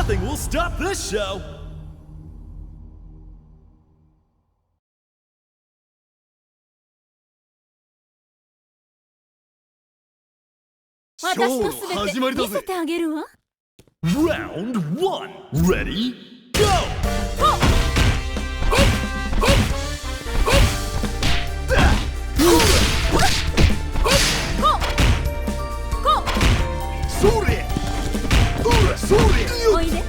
Nothing will stop this show. 私のすべて見せてあげるわ。Round 1. Ready? Go!おいで。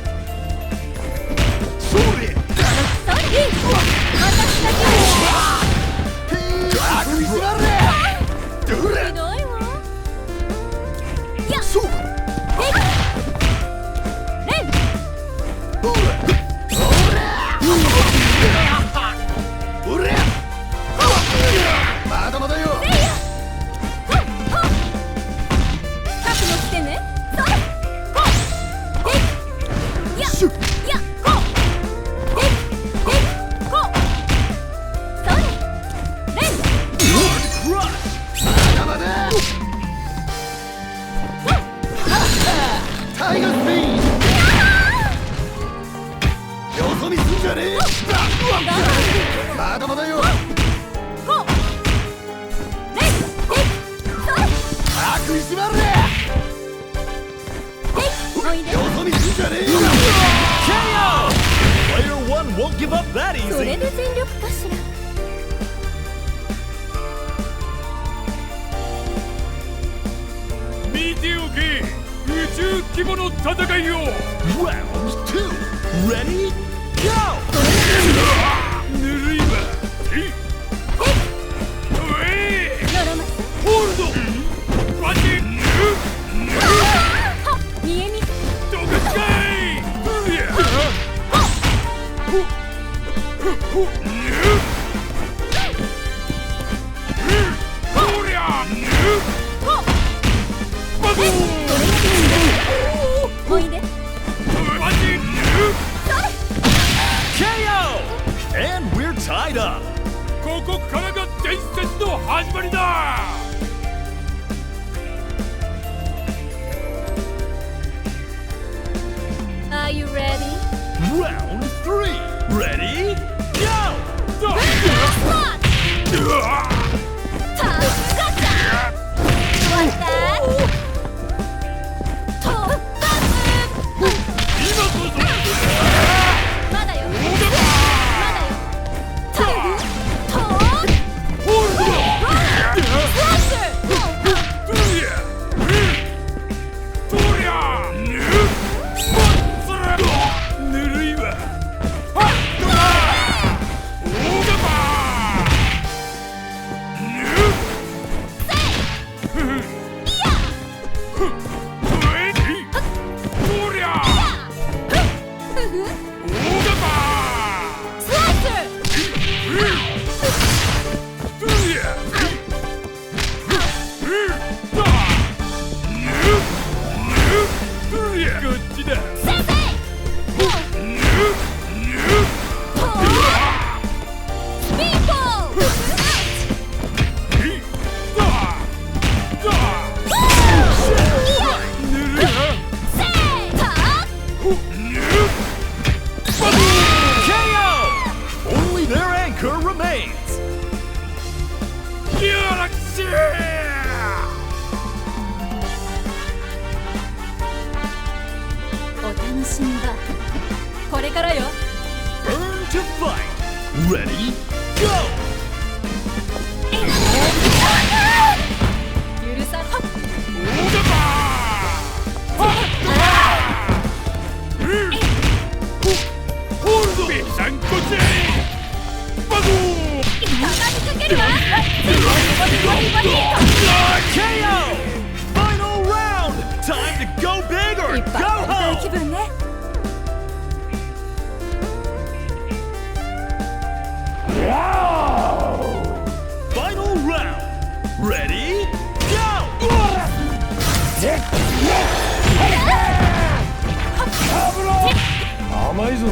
それで全力かしら。見ておけ、宇宙規模の戦いを。 Round 2. Ready? Go! ぬるいわ。ホールド。バチン。見えにどかちかい。おいで。KO! And we're tied up. ここからが伝説の始まりだ。Are you ready? Round 3. Ready? Go! Burn to fight. Ready? Go! 許さん。ホールド。ビサンコチェイ。バゴー。畳みかけるわ。KO! Final round. Time to go big or go home. 気分ね。Final round. Ready? Go! 甘いぞ。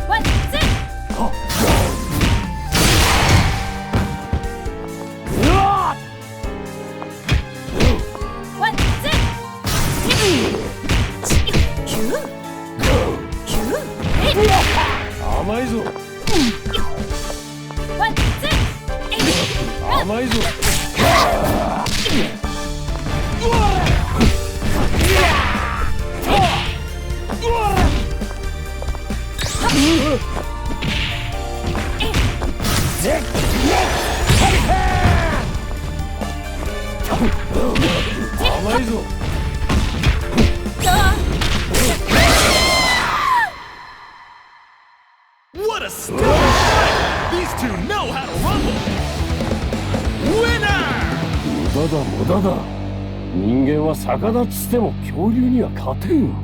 ワンツー。甘いぞ。甘いぞ。甘いぞ。What a stellar fight! These two know how to rumble! Winner! 無駄だ無駄だ。人間は逆立ちしても恐竜には勝てん。